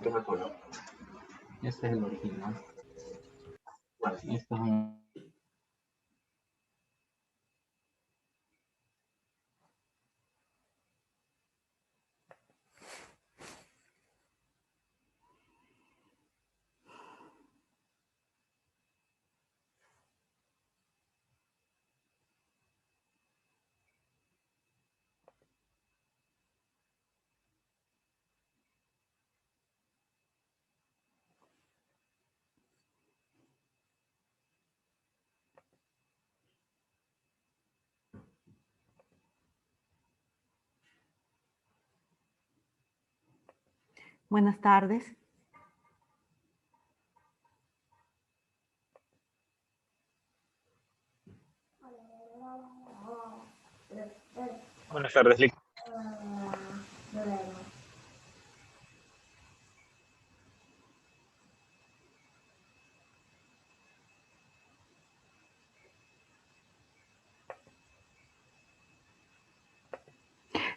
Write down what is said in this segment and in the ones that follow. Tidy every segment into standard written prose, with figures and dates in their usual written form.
¿Qué me acuerdo? Este es el original. Vale. Esto es un... Buenas tardes. Buenas tardes, Lick.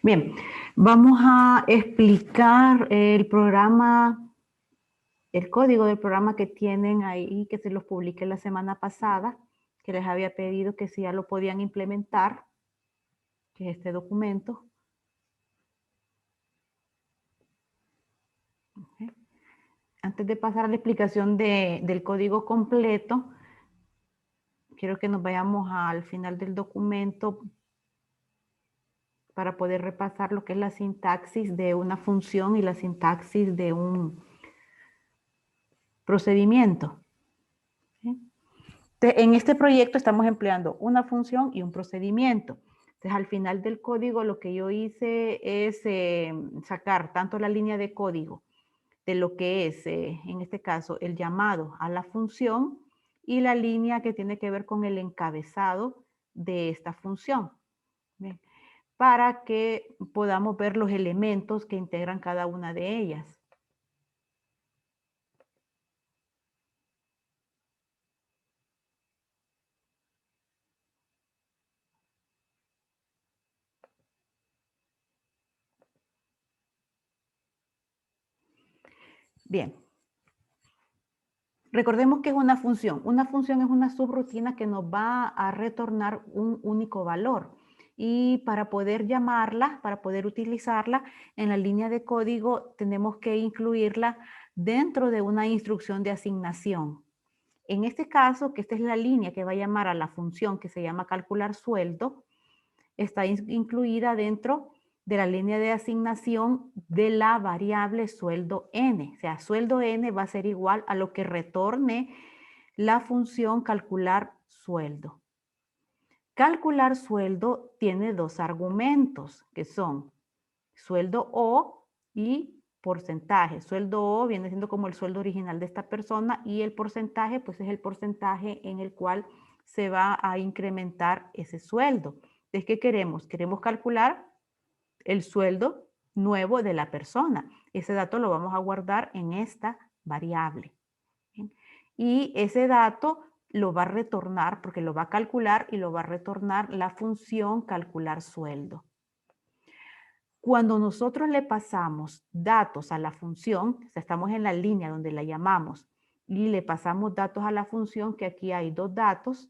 Bien, vamos a explicar el programa, el código del programa que tienen ahí, que se los publiqué la semana pasada, que les había pedido que si ya lo podían implementar, que es este documento. Okay. Antes de pasar a la explicación del código completo, quiero que nos vayamos al final del documento para poder repasar lo que es la sintaxis de una función y la sintaxis de un procedimiento. ¿Sí? Entonces, en este proyecto estamos empleando una función y un procedimiento. Entonces, al final del código lo que yo hice es sacar tanto la línea de código de lo que es, en este caso, el llamado a la función y la línea que tiene que ver con el encabezado de esta función. ¿Bien? Para que podamos ver los elementos que integran cada una de ellas. Bien. Recordemos que es una función. Una función es una subrutina que nos va a retornar un único valor. Y para poder llamarla, para poder utilizarla en la línea de código, tenemos que incluirla dentro de una instrucción de asignación. En este caso, que esta es la línea que va a llamar a la función que se llama calcular sueldo, está incluida dentro de la línea de asignación de la variable sueldo n. O sea, sueldo n va a ser igual a lo que retorne la función calcular sueldo. Calcular sueldo tiene dos argumentos, que son sueldo O y porcentaje. Sueldo O viene siendo como el sueldo original de esta persona y el porcentaje, pues es el porcentaje en el cual se va a incrementar ese sueldo. Entonces, ¿qué queremos? Queremos calcular el sueldo nuevo de la persona. Ese dato lo vamos a guardar en esta variable. ¿Bien? Y ese dato lo va a retornar, porque lo va a calcular y lo va a retornar la función calcular sueldo. Cuando nosotros le pasamos datos a la función, o sea, estamos en la línea donde la llamamos y le pasamos datos a la función, que aquí hay dos datos,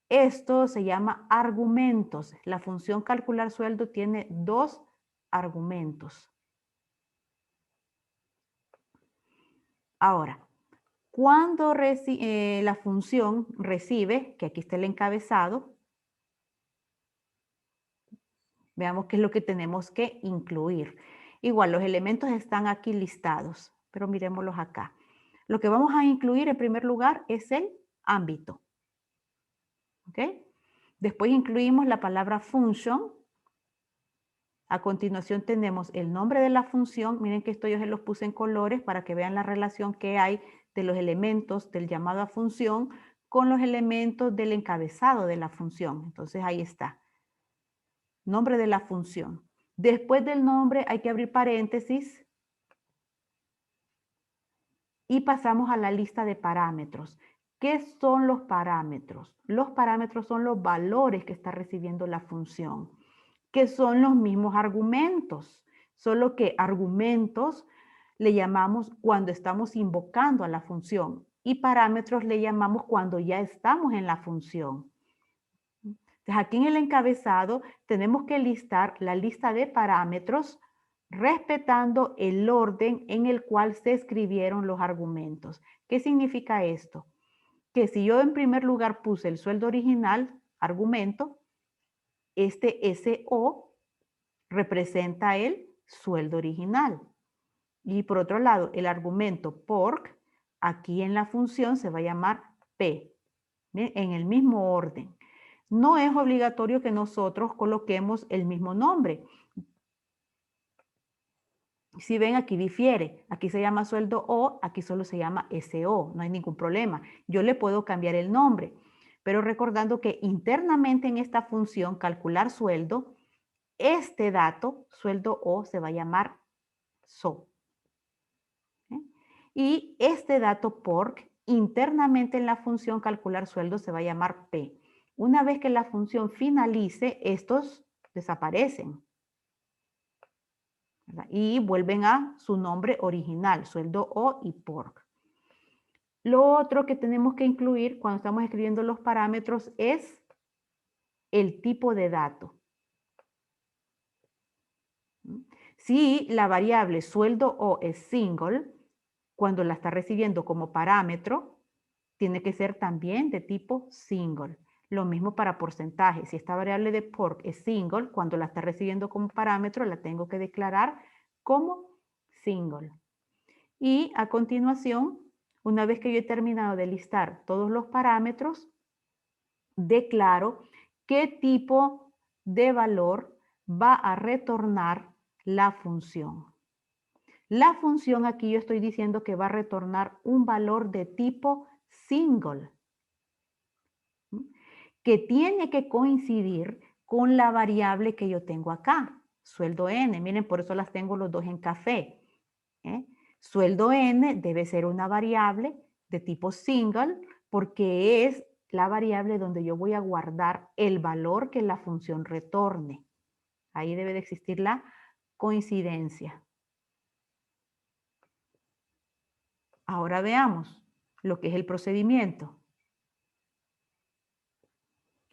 esto se llama argumentos. La función calcular sueldo tiene dos argumentos. Ahora, cuando la función recibe, que aquí está el encabezado, veamos qué es lo que tenemos que incluir. Igual, los elementos están aquí listados, pero miremoslos acá. Lo que vamos a incluir en primer lugar es el ámbito. ¿Ok? Después incluimos la palabra function. A continuación tenemos el nombre de la función. Miren que esto yo se los puse en colores para que vean la relación que hay de los elementos del llamado a función con los elementos del encabezado de la función. Entonces ahí está. Nombre de la función. Después del nombre hay que abrir paréntesis y pasamos a la lista de parámetros. ¿Qué son los parámetros? Los parámetros son los valores que está recibiendo la función, que son los mismos argumentos, solo que argumentos le llamamos cuando estamos invocando a la función y parámetros le llamamos cuando ya estamos en la función. Entonces, aquí en el encabezado tenemos que listar la lista de parámetros respetando el orden en el cual se escribieron los argumentos. ¿Qué significa esto? Que si yo en primer lugar puse el sueldo original, argumento, este SO representa el sueldo original. Y por otro lado, el argumento pork, aquí en la función se va a llamar P, ¿bien? En el mismo orden. No es obligatorio que nosotros coloquemos el mismo nombre. Si ven, aquí difiere. Aquí se llama sueldo O, aquí solo se llama SO. No hay ningún problema. Yo le puedo cambiar el nombre. Pero recordando que internamente en esta función calcular sueldo, este dato, sueldo O, se va a llamar SO. ¿Eh? Y este dato pork, internamente en la función calcular sueldo, se va a llamar P. Una vez que la función finalice, estos desaparecen, ¿verdad? Y vuelven a su nombre original, sueldo O y pork. Lo otro que tenemos que incluir cuando estamos escribiendo los parámetros es el tipo de dato. Si la variable sueldo O es single, cuando la está recibiendo como parámetro, tiene que ser también de tipo single. Lo mismo para porcentaje. Si esta variable de pork es single, cuando la está recibiendo como parámetro, la tengo que declarar como single. Y a continuación, una vez que yo he terminado de listar todos los parámetros, declaro qué tipo de valor va a retornar la función. La función aquí yo estoy diciendo que va a retornar un valor de tipo single, que tiene que coincidir con la variable que yo tengo acá, sueldo N. Miren, por eso las tengo los dos en café. Sueldo N debe ser una variable de tipo single porque es la variable donde yo voy a guardar el valor que la función retorne. Ahí debe de existir la coincidencia. Ahora veamos lo que es el procedimiento.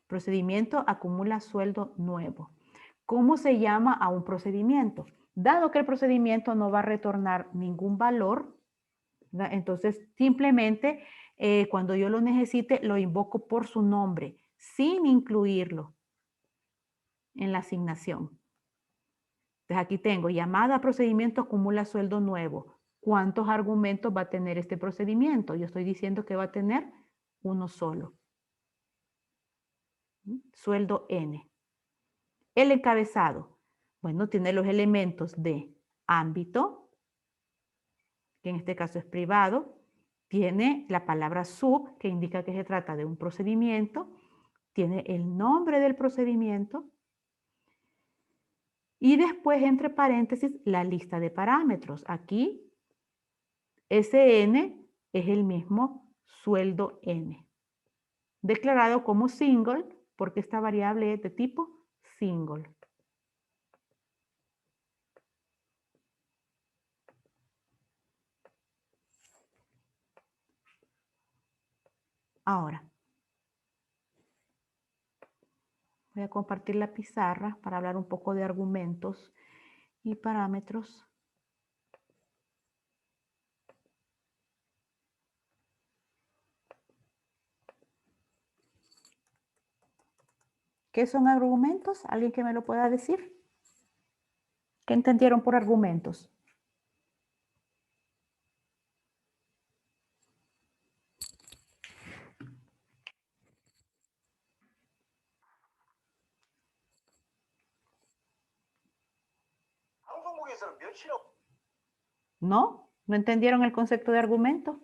Procedimiento acumula sueldo nuevo. ¿Cómo se llama a un procedimiento? Dado que el procedimiento no va a retornar ningún valor, ¿verdad? Entonces simplemente cuando yo lo necesite lo invoco por su nombre, sin incluirlo en la asignación. Entonces aquí tengo llamada a procedimiento acumula sueldo nuevo. ¿Cuántos argumentos va a tener este procedimiento? Yo estoy diciendo que va a tener uno solo. Sueldo N. El encabezado, bueno, tiene los elementos de ámbito, que en este caso es privado, tiene la palabra sub, que indica que se trata de un procedimiento, tiene el nombre del procedimiento y después, entre paréntesis, la lista de parámetros. Aquí, SN es el mismo sueldo N, declarado como single porque esta variable es de tipo single. Ahora, voy a compartir la pizarra para hablar un poco de argumentos y parámetros. ¿Qué son argumentos? ¿Alguien que me lo pueda decir? ¿Qué entendieron por argumentos? ¿No? ¿No entendieron el concepto de argumento?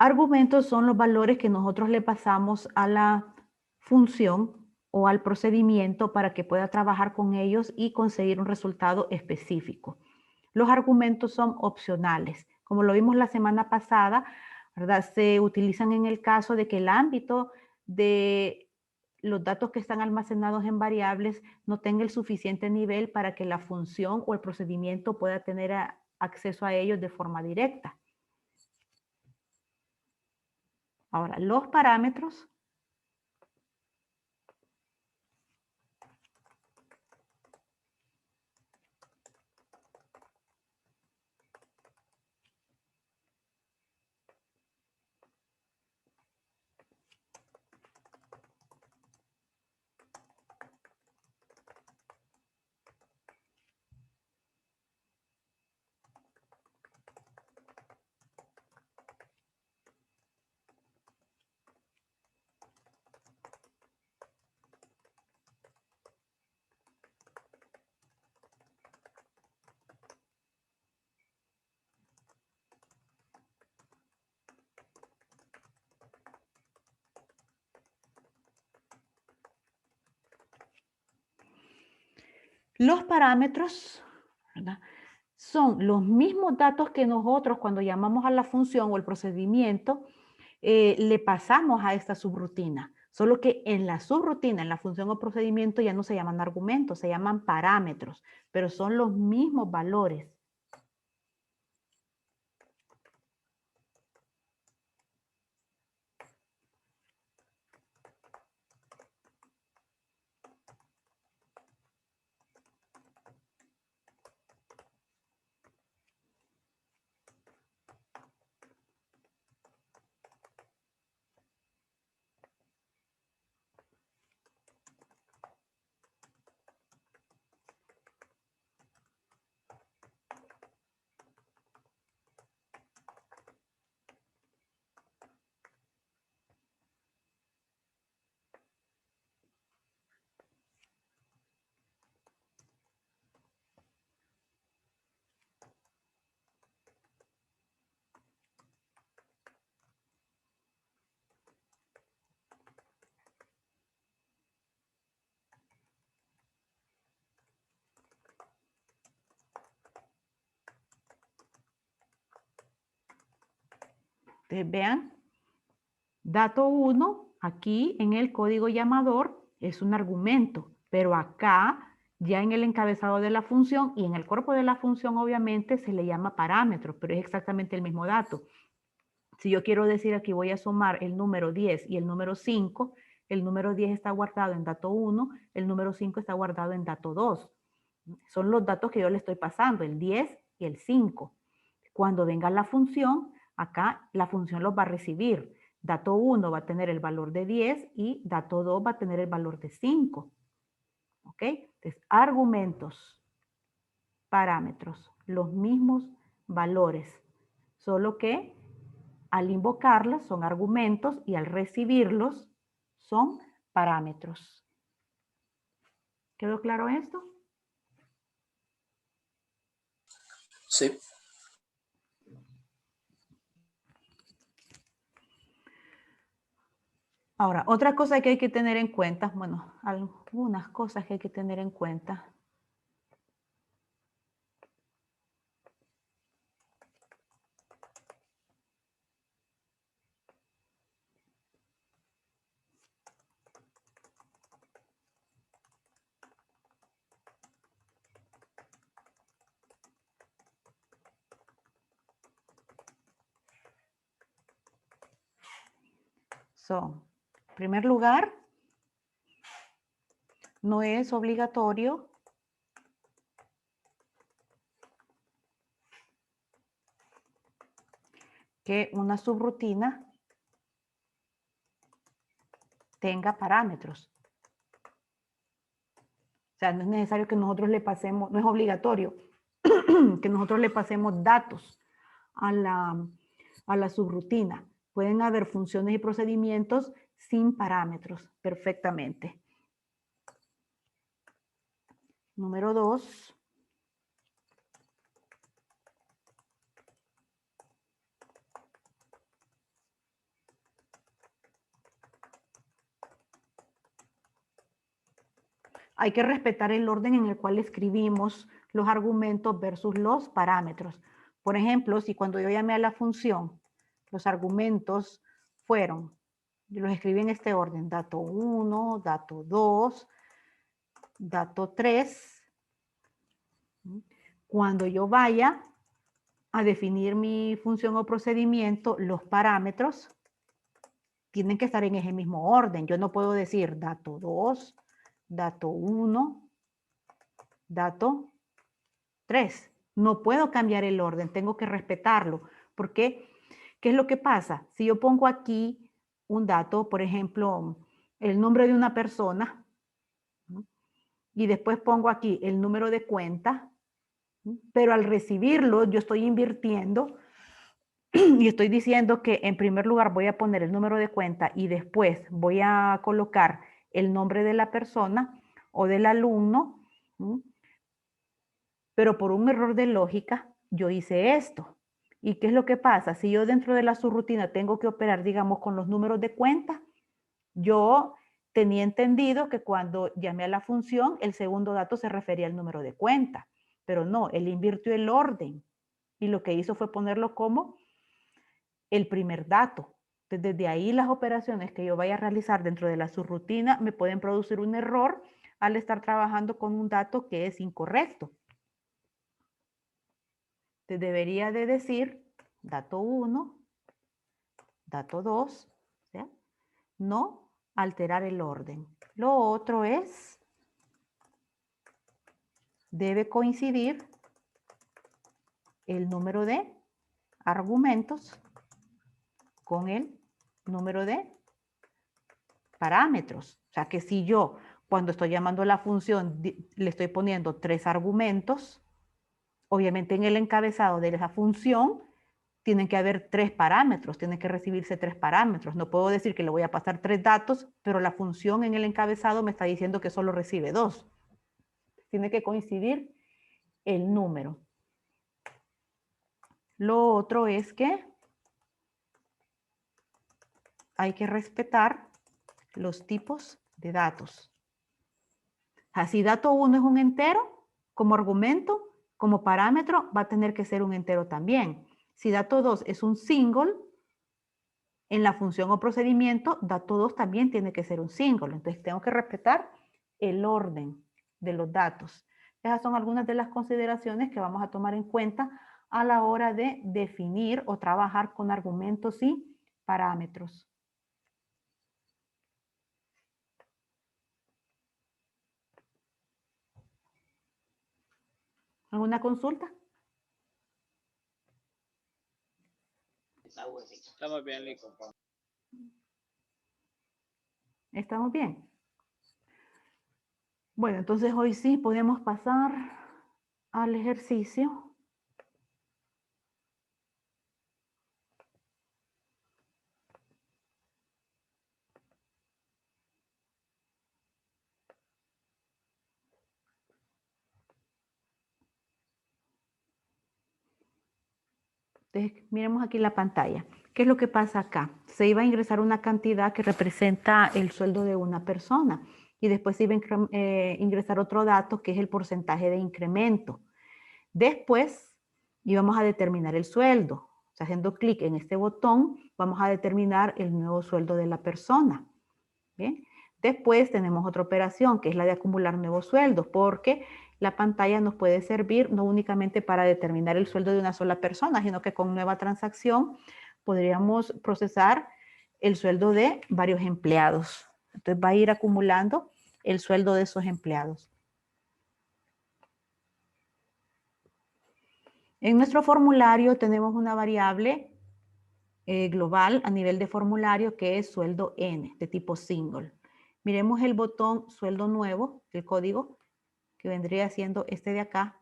Argumentos son los valores que nosotros le pasamos a la función o al procedimiento para que pueda trabajar con ellos y conseguir un resultado específico. Los argumentos son opcionales. Como lo vimos la semana pasada, ¿verdad? Se utilizan en el caso de que el ámbito de los datos que están almacenados en variables no tenga el suficiente nivel para que la función o el procedimiento pueda tener acceso a ellos de forma directa. Ahora, los parámetros Los parámetros, ¿verdad? Son los mismos datos que nosotros cuando llamamos a la función o el procedimiento le pasamos a esta subrutina. Solo que en la subrutina, en la función o procedimiento ya no se llaman argumentos, se llaman parámetros, pero son los mismos valores. Entonces, vean, dato 1, aquí en el código llamador es un argumento, pero acá ya en el encabezado de la función y en el cuerpo de la función obviamente se le llama parámetro, pero es exactamente el mismo dato. Si yo quiero decir aquí voy a sumar el número 10 y el número 5, el número 10 está guardado en dato 1, el número 5 está guardado en dato 2. Son los datos que yo le estoy pasando, el 10 y el 5. Cuando venga la función, acá la función los va a recibir. Dato 1 va a tener el valor de 10 y dato 2 va a tener el valor de 5. ¿Ok? Entonces, argumentos, parámetros, los mismos valores, solo que al invocarlos son argumentos y al recibirlos son parámetros. ¿Quedó claro esto? Sí. Ahora, otra cosa que hay que tener en cuenta, bueno, algunas cosas que hay que tener en cuenta. Son, en primer lugar, no es obligatorio que una subrutina tenga parámetros. O sea, no es necesario que nosotros le pasemos, no es obligatorio que nosotros le pasemos datos a la subrutina. Pueden haber funciones y procedimientos sin parámetros perfectamente. Número 2. hay que respetar el orden en el cual escribimos los argumentos versus los parámetros. Por ejemplo, si cuando yo llamé a la función, los argumentos fueron, yo los escribí en este orden, dato 1, dato 2, dato 3. Cuando yo vaya a definir mi función o procedimiento, los parámetros tienen que estar en ese mismo orden. Yo no puedo decir dato 2, dato 1, dato 3. No puedo cambiar el orden, tengo que respetarlo. ¿Por qué? ¿Qué es lo que pasa? Si yo pongo aquí un dato, por ejemplo, el nombre de una persona, ¿no? Y después pongo aquí el número de cuenta, ¿no? Pero al recibirlo yo estoy invirtiendo y estoy diciendo que en primer lugar voy a poner el número de cuenta y después voy a colocar el nombre de la persona o del alumno, ¿no? Pero por un error de lógica yo hice esto. ¿Y qué es lo que pasa? Si yo dentro de la subrutina tengo que operar, digamos, con los números de cuenta, yo tenía entendido que cuando llamé a la función, el segundo dato se refería al número de cuenta, pero no, él invirtió el orden y lo que hizo fue ponerlo como el primer dato. Entonces, desde ahí las operaciones que yo vaya a realizar dentro de la subrutina me pueden producir un error al estar trabajando con un dato que es incorrecto. Entonces, debería de decir dato 1, dato 2, ¿sí? No alterar el orden. Lo otro es, debe coincidir el número de argumentos con el número de parámetros. O sea que si yo cuando estoy llamando a la función le estoy poniendo 3 argumentos, obviamente en el encabezado de esa función tienen que haber 3 parámetros, tienen que recibirse 3 parámetros. No puedo decir que le voy a pasar 3 datos, pero la función en el encabezado me está diciendo que solo recibe 2. Tiene que coincidir el número. Lo otro es que hay que respetar los tipos de datos. Así dato 1 es un entero, como argumento, como parámetro, va a tener que ser un entero también. Si dato 2 es un single, en la función o procedimiento, dato 2 también tiene que ser un single. Entonces, tengo que respetar el orden de los datos. Esas son algunas de las consideraciones que vamos a tomar en cuenta a la hora de definir o trabajar con argumentos y parámetros. ¿Alguna consulta? Estamos bien, Lico. ¿Estamos bien? Bueno, entonces hoy sí podemos pasar al ejercicio. Entonces, miremos aquí la pantalla. ¿Qué es lo que pasa acá? Se iba a ingresar una cantidad que representa el sueldo de una persona y después se iba a ingresar otro dato que es el porcentaje de incremento. Después íbamos a determinar el sueldo. O sea, haciendo clic en este botón vamos a determinar el nuevo sueldo de la persona. ¿Bien? Después tenemos otra operación que es la de acumular nuevos sueldos porque la pantalla nos puede servir no únicamente para determinar el sueldo de una sola persona, sino que con nueva transacción podríamos procesar el sueldo de varios empleados. Entonces va a ir acumulando el sueldo de esos empleados. En nuestro formulario tenemos una variable global a nivel de formulario que es sueldo N de tipo single. Miremos el botón sueldo nuevo, el código, que vendría siendo este de acá.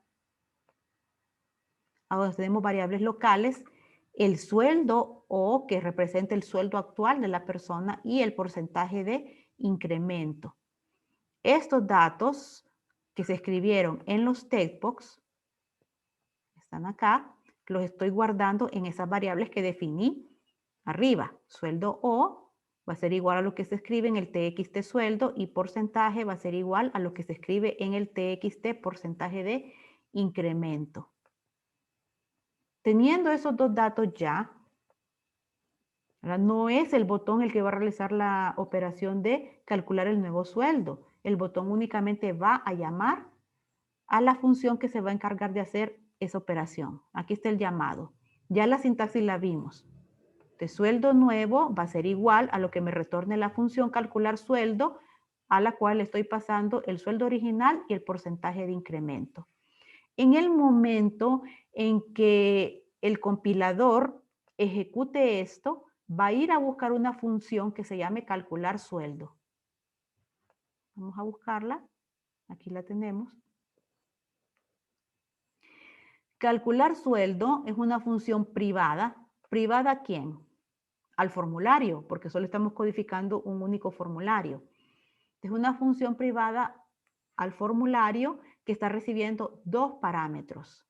Ahora tenemos variables locales, el sueldo o que representa el sueldo actual de la persona y el porcentaje de incremento. Estos datos que se escribieron en los textbox están acá, los estoy guardando en esas variables que definí arriba, sueldo O va a ser igual a lo que se escribe en el TXT sueldo y porcentaje va a ser igual a lo que se escribe en el TXT porcentaje de incremento. Teniendo esos dos datos ya, ¿verdad? No es el botón el que va a realizar la operación de calcular el nuevo sueldo. El botón únicamente va a llamar a la función que se va a encargar de hacer esa operación. Aquí está el llamado. Ya la sintaxis la vimos. De sueldo nuevo va a ser igual a lo que me retorne la función calcular sueldo, a la cual estoy pasando el sueldo original y el porcentaje de incremento. En el momento en que el compilador ejecute esto, va a ir a buscar una función que se llame calcular sueldo. Vamos a buscarla. Aquí la tenemos. Calcular sueldo es una función privada. ¿Privada a quién? Al formulario, porque solo estamos codificando un único formulario. Es una función privada al formulario que está recibiendo dos parámetros.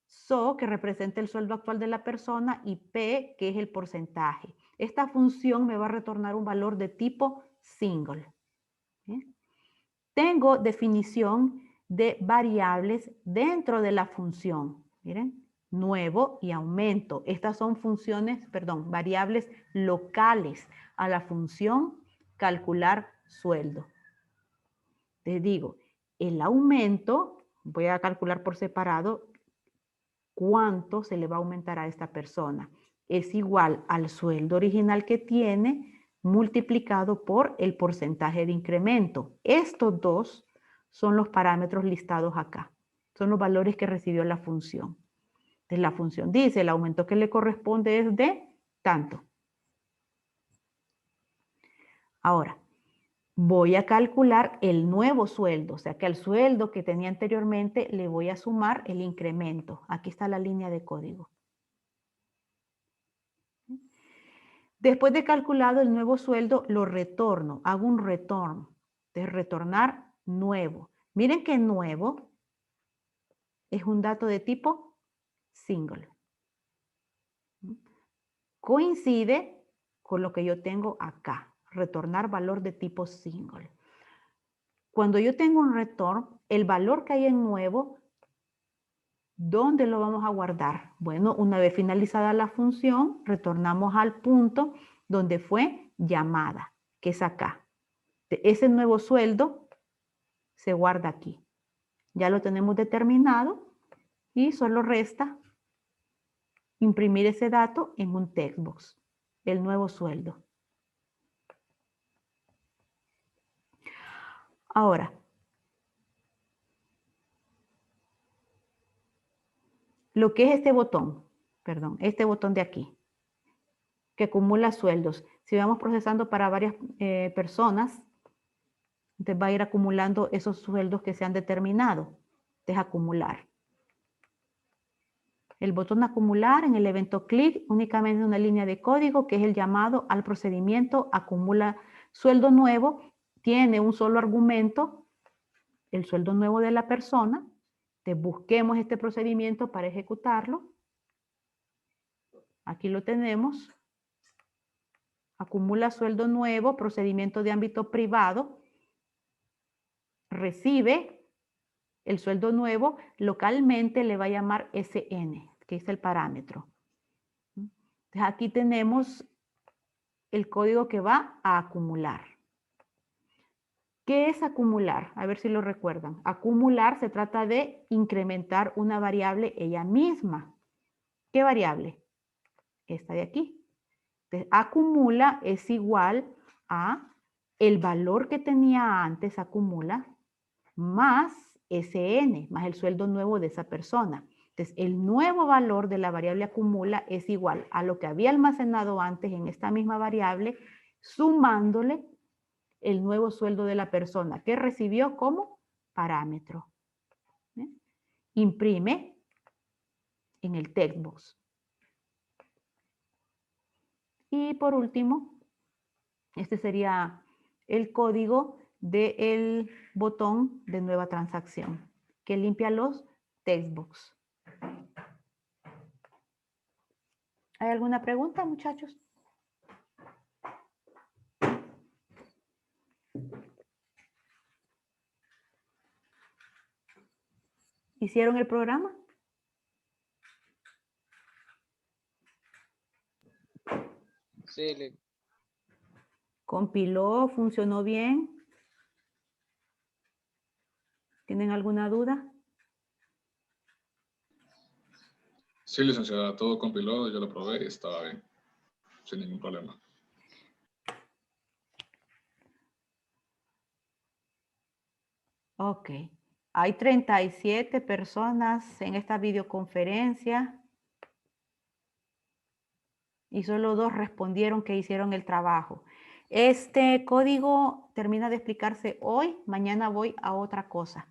So, que representa el sueldo actual de la persona, y P, que es el porcentaje. Esta función me va a retornar un valor de tipo single. Tengo definición de variables dentro de la función. Miren, nuevo y aumento. Estas son funciones, perdón, variables locales a la función calcular sueldo. Les digo, el aumento, voy a calcular por separado cuánto se le va a aumentar a esta persona. Es igual al sueldo original que tiene multiplicado por el porcentaje de incremento. Estos dos son los parámetros listados acá. Son los valores que recibió la función. Entonces la función dice, el aumento que le corresponde es de tanto. Ahora, voy a calcular el nuevo sueldo, o sea que al sueldo que tenía anteriormente le voy a sumar el incremento. Aquí está la línea de código. Después de calculado el nuevo sueldo, lo retorno, hago un return, de retornar nuevo. Miren que nuevo es un dato de tipo single. Coincide con lo que yo tengo acá, retornar valor de tipo single. Cuando yo tengo un return, el valor que hay en nuevo, ¿dónde lo vamos a guardar? Bueno, una vez finalizada la función, retornamos al punto donde fue llamada, que es acá. Ese nuevo sueldo se guarda aquí. Ya lo tenemos determinado y solo resta imprimir ese dato en un textbox, el nuevo sueldo. Ahora, lo que es este botón, perdón, este botón de aquí, que acumula sueldos. Si vamos procesando para varias personas, entonces va a ir acumulando esos sueldos que se han determinado. Entonces, acumular. El botón acumular en el evento clic, únicamente una línea de código que es el llamado al procedimiento acumula sueldo nuevo. Tiene un solo argumento, el sueldo nuevo de la persona. Entonces, busquemos este procedimiento para ejecutarlo. Aquí lo tenemos. Acumula sueldo nuevo, procedimiento de ámbito privado. Recibe el sueldo nuevo, localmente le va a llamar SN, que es el parámetro. Entonces, aquí tenemos el código que va a acumular. ¿Qué es acumular? A ver si lo recuerdan. Acumular se trata de incrementar una variable ella misma. ¿Qué variable? Esta de aquí. Entonces, acumula es igual a el valor que tenía antes, acumula, más SN, más el sueldo nuevo de esa persona. Entonces, el nuevo valor de la variable acumula es igual a lo que había almacenado antes en esta misma variable, sumándole el nuevo sueldo de la persona que recibió como parámetro. Imprime en el textbox. Y por último, este sería el código del botón de nueva transacción que limpia los textbox. ¿Hay alguna pregunta, muchachos? ¿Hicieron el programa? Sí, ¿Compiló? ¿Funcionó bien? ¿Tienen alguna duda? Sí, licenciada, todo compiló, yo lo probé y estaba bien, sin ningún problema. Ok. Hay 37 personas en esta videoconferencia y solo 2 respondieron que hicieron el trabajo. Este código termina de explicarse hoy, mañana voy a otra cosa.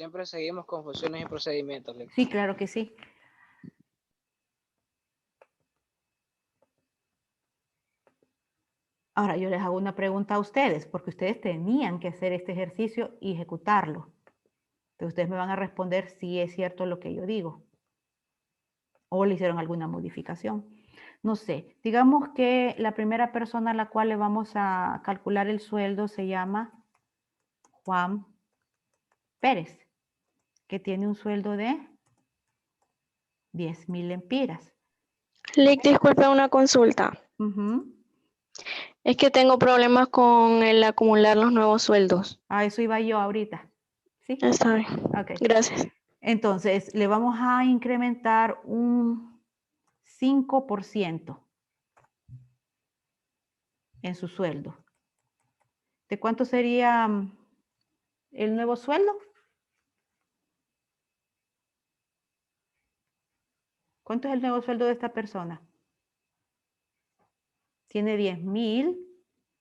siempre seguimos con funciones y procedimientos. Sí, claro que sí. Ahora yo les hago una pregunta a ustedes, porque ustedes tenían que hacer este ejercicio y ejecutarlo. Entonces ustedes me van a responder si es cierto lo que yo digo. O le hicieron alguna modificación. No sé, digamos que la primera persona a la cual le vamos a calcular el sueldo se llama Juan Pérez, que tiene un sueldo de 10,000 lempiras. Lick, disculpe una consulta. Ujú. Es que tengo problemas con el acumular los nuevos sueldos. A eso iba yo ahorita. ¿Sí? Está bien. Ok. Gracias. Entonces, le vamos a incrementar un 5% en su sueldo. ¿De cuánto sería el nuevo sueldo? ¿Cuánto es el nuevo sueldo de esta persona? Tiene 10,000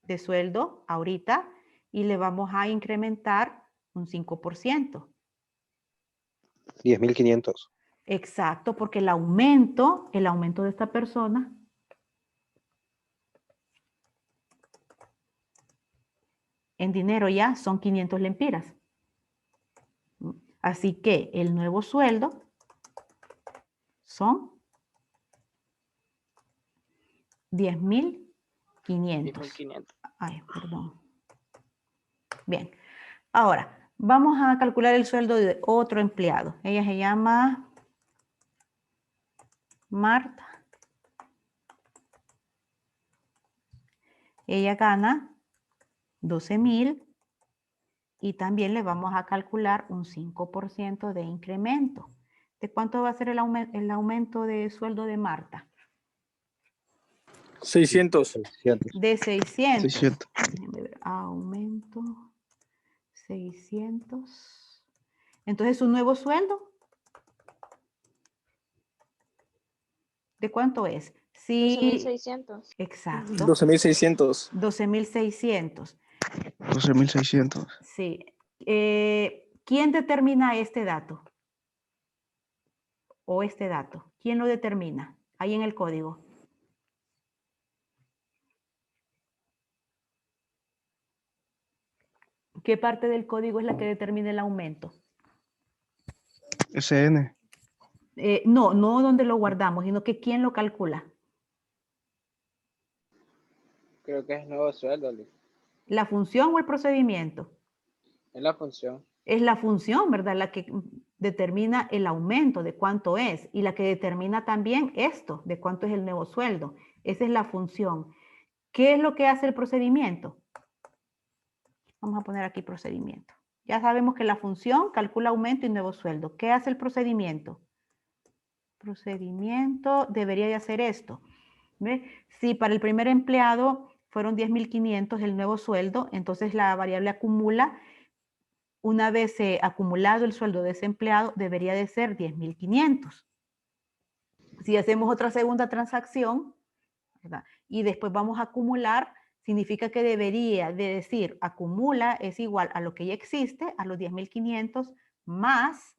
de sueldo ahorita y le vamos a incrementar un 5%. 10.500. Exacto, porque el aumento de esta persona en dinero ya son 500 lempiras. Así que el nuevo sueldo son 10,500. 10.500. Ay, perdón. Bien. Ahora, vamos a calcular el sueldo de otro empleado. Ella se llama Marta. Ella gana 12,000 y también le vamos a calcular un 5% de incremento. ¿De cuánto va a ser el aumento de sueldo de Marta? 600. 600. De 600. 600. Déjenme ver. Aumento 600. Entonces, ¿su nuevo sueldo? ¿De cuánto es? Sí. 12.600. Exacto. 12.600. 12,600. 12.600. Sí. ¿Quién determina este dato? O este dato. ¿Quién lo determina? Ahí en el código. ¿Qué parte del código es la que determina el aumento? SN. No donde lo guardamos, sino que ¿quién lo calcula? Creo que es nuevo sueldo, Lick. ¿La función o el procedimiento? Es la función. Es la función, ¿verdad? La que determina el aumento, de cuánto es, y la que determina también esto, de cuánto es el nuevo sueldo. Esa es la función. ¿Qué es lo que hace el procedimiento? Vamos a poner aquí procedimiento. Ya sabemos que la función calcula aumento y nuevo sueldo. ¿Qué hace el procedimiento? Procedimiento debería de hacer esto. ¿Ve? Si para el primer empleado fueron 10,500 el nuevo sueldo, entonces la variable acumula. Una vez acumulado el sueldo de ese empleado, debería de ser 10,500. Si hacemos otra segunda transacción, ¿verdad? Y después vamos a acumular, significa que debería de decir acumula es igual a lo que ya existe, a los 10,500, más,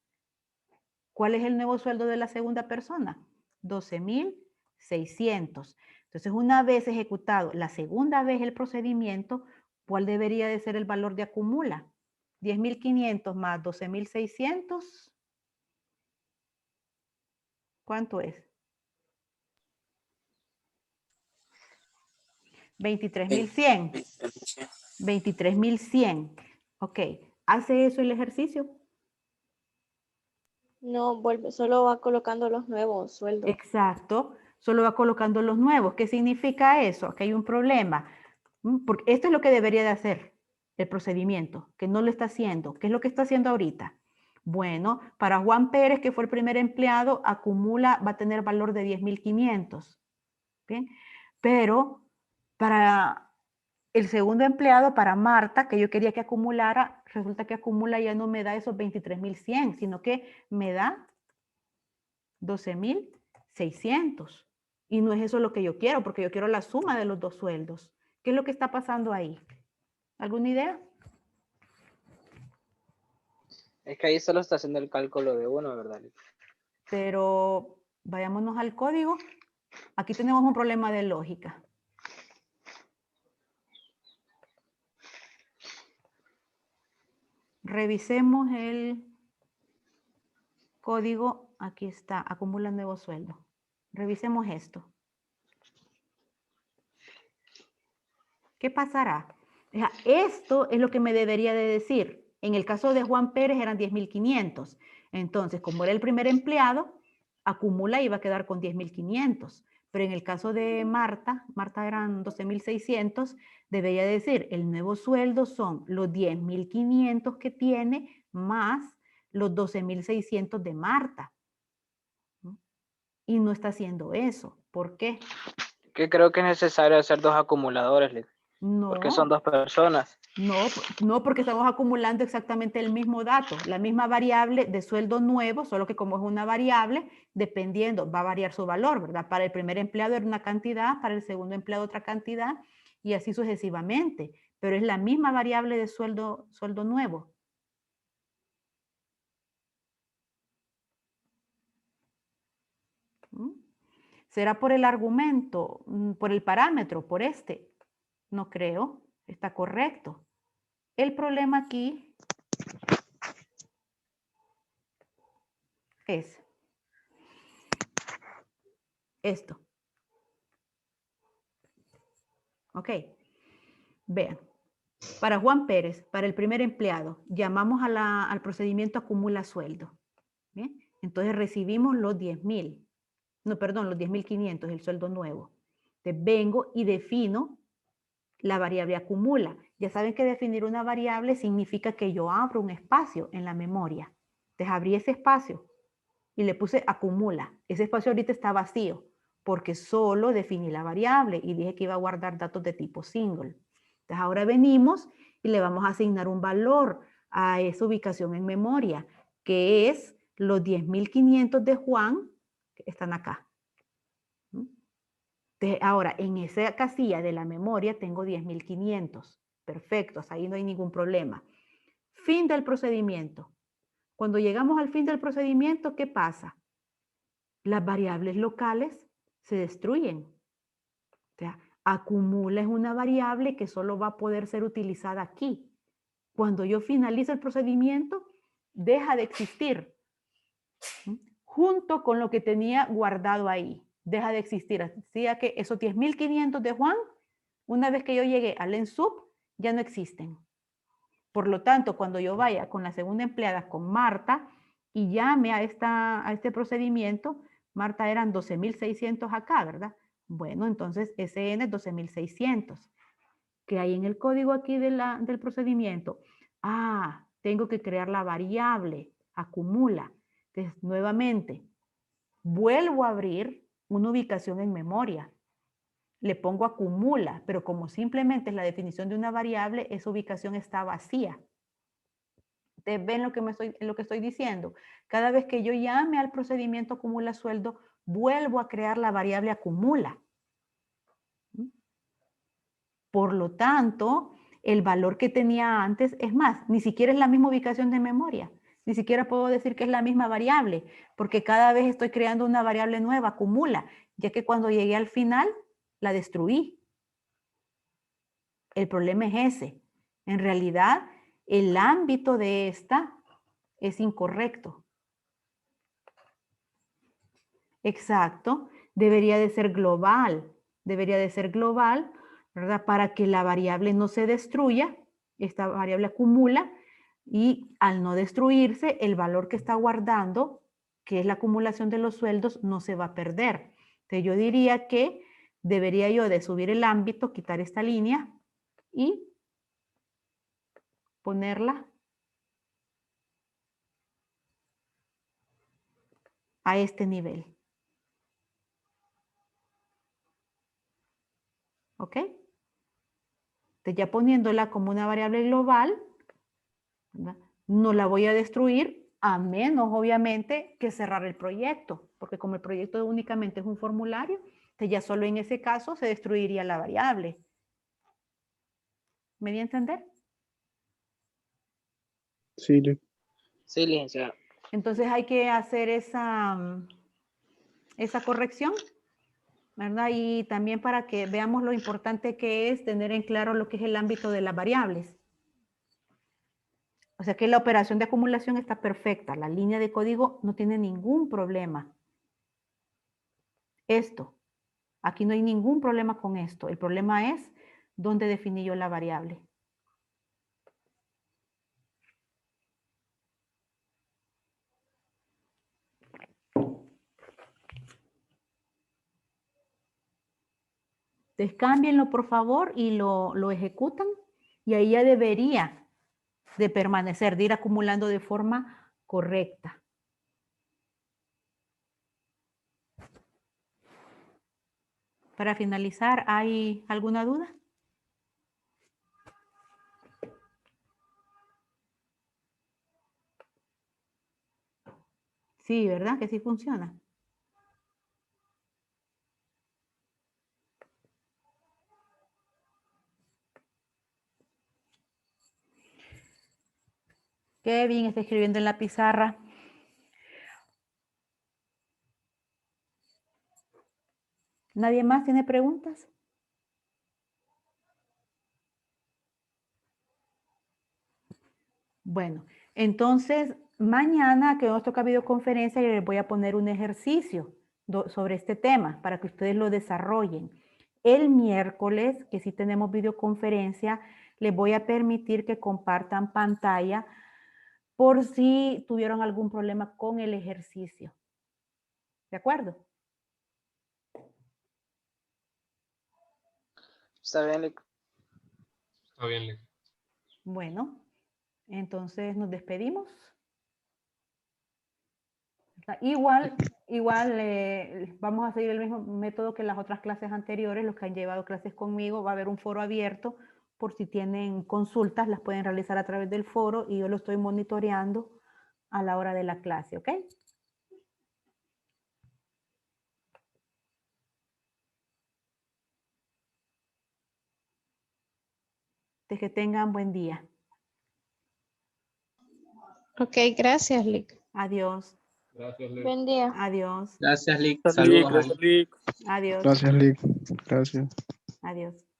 ¿cuál es el nuevo sueldo de la segunda persona? 12,600. Entonces, una vez ejecutado la segunda vez el procedimiento, ¿cuál debería de ser el valor de acumula? 10,500 más 12,600. ¿Cuánto es? 23.100. 23.100. Ok. ¿Hace eso el ejercicio? No, vuelve, solo va colocando los nuevos sueldos. Exacto. Solo va colocando los nuevos. ¿Qué significa eso? Aquí hay un problema. Porque esto es lo que debería de hacer el procedimiento, que no lo está haciendo. ¿Qué es lo que está haciendo ahorita? Bueno, para Juan Pérez, que fue el primer empleado, acumula, va a tener valor de 10.500. Bien, pero para el segundo empleado, para Marta, que yo quería que acumulara, resulta que acumula ya no me da esos 23.100, sino que me da 12.600. Y no es eso lo que yo quiero, porque yo quiero la suma de los dos sueldos. ¿Qué es lo que está pasando ahí? ¿Alguna idea? Es que ahí solo está haciendo el cálculo de uno, ¿verdad? Pero vayámonos al código. Aquí tenemos un problema de lógica. Revisemos el código. Aquí está, acumula nuevo sueldo. Revisemos esto. ¿Qué pasará? Esto es lo que me debería de decir. En el caso de Juan Pérez eran 10.500. Entonces, como era el primer empleado, acumula y va a quedar con 10.500. Pero en el caso de Marta eran 12.600, debería decir, el nuevo sueldo son los 10.500 que tiene más los 12.600 de Marta. Y no está haciendo eso. ¿Por qué? Que creo que es necesario hacer dos acumuladores, Lick. No. Porque son dos personas. No, porque estamos acumulando exactamente el mismo dato, la misma variable de sueldo nuevo, solo que como es una variable, dependiendo, va a variar su valor, ¿verdad? Para el primer empleado era una cantidad, para el segundo empleado otra cantidad, y así sucesivamente. Pero es la misma variable de sueldo nuevo. ¿Será por el argumento, por el parámetro, por este? No creo, está correcto. El problema aquí es esto. Ok. Vean. Para Juan Pérez, para el primer empleado, llamamos al procedimiento acumula sueldo. ¿Bien? Entonces recibimos los 10.000. No, perdón, los 10.500, el sueldo nuevo. Entonces vengo y defino la variable acumula. Ya saben que definir una variable significa que yo abro un espacio en la memoria. Entonces abrí ese espacio y le puse acumula. Ese espacio ahorita está vacío porque solo definí la variable y dije que iba a guardar datos de tipo single. Entonces ahora venimos y le vamos a asignar un valor a esa ubicación en memoria, que es los 10.500 de Juan, que están acá. Entonces, ahora, en esa casilla de la memoria tengo 10.500. Perfecto, ahí no hay ningún problema. Fin del procedimiento. Cuando llegamos al fin del procedimiento, ¿qué pasa? Las variables locales se destruyen. O sea, acumula es una variable que solo va a poder ser utilizada aquí. Cuando yo finalizo el procedimiento, deja de existir. Junto con lo que tenía guardado ahí. Deja de existir. Así que esos 10.500 de Juan, una vez que yo llegué al ENSUB, ya no existen. Por lo tanto, cuando yo vaya con la segunda empleada, con Marta, y llame a este procedimiento, Marta eran 12.600 acá, ¿verdad? Bueno, entonces SN es 12.600. ¿Qué hay en el código aquí del procedimiento? Ah, tengo que crear la variable, acumula. Entonces, nuevamente, vuelvo a abrir una ubicación en memoria. Le pongo acumula, pero como simplemente es la definición de una variable, esa ubicación está vacía. ¿Ustedes ven lo que estoy diciendo? Cada vez que yo llame al procedimiento acumula sueldo, vuelvo a crear la variable acumula. Por lo tanto, el valor que tenía antes, es más, ni siquiera es la misma ubicación de memoria. Ni siquiera puedo decir que es la misma variable, porque cada vez estoy creando una variable nueva, acumula, ya que cuando llegué al final, la destruí. El problema es ese. En realidad, el ámbito de esta es incorrecto. Exacto. Debería de ser global. Debería de ser global ¿verdad? Para que la variable no se destruya, esta variable acumula y al no destruirse, el valor que está guardando, que es la acumulación de los sueldos, no se va a perder. Entonces yo diría que debería yo de subir el ámbito, quitar esta línea y ponerla a este nivel. ¿Ok? Entonces ya poniéndola como una variable global, ¿verdad? No la voy a destruir a menos, obviamente, que cerrar el proyecto, porque como el proyecto únicamente es un formulario, entonces ya solo en ese caso se destruiría la variable. ¿Me di a entender? Sí, Lic. Sí, licenciada. Entonces hay que hacer esa corrección, ¿verdad? Y también para que veamos lo importante que es tener en claro lo que es el ámbito de las variables. O sea que la operación de acumulación está perfecta. La línea de código no tiene ningún problema. Esto, aquí no hay ningún problema con esto. El problema es dónde definí yo la variable. Entonces, cámbienlo por favor y lo ejecutan y ahí ya debería de permanecer, de ir acumulando de forma correcta. Para finalizar, ¿hay alguna duda? Sí, ¿verdad? Que sí funciona. Kevin está escribiendo en la pizarra. ¿Nadie más tiene preguntas? Bueno, entonces mañana que nos toca videoconferencia, yo les voy a poner un ejercicio sobre este tema para que ustedes lo desarrollen. El miércoles, que sí tenemos videoconferencia, les voy a permitir que compartan pantalla por si tuvieron algún problema con el ejercicio. ¿De acuerdo? Está bien, Lic. Está bien, Lic. Bueno, entonces nos despedimos. Igual vamos a seguir el mismo método que las otras clases anteriores, los que han llevado clases conmigo, va a haber un foro abierto por si tienen consultas, las pueden realizar a través del foro y yo lo estoy monitoreando a la hora de la clase, ¿ok? Que tengan buen día. Ok, gracias, Lic. Adiós. Gracias, Lic. Buen día. Adiós. Gracias, Lic. Gracias, Lic. Saludos ahí. Gracias, Lic. Adiós. Gracias, Lic. Gracias. Adiós.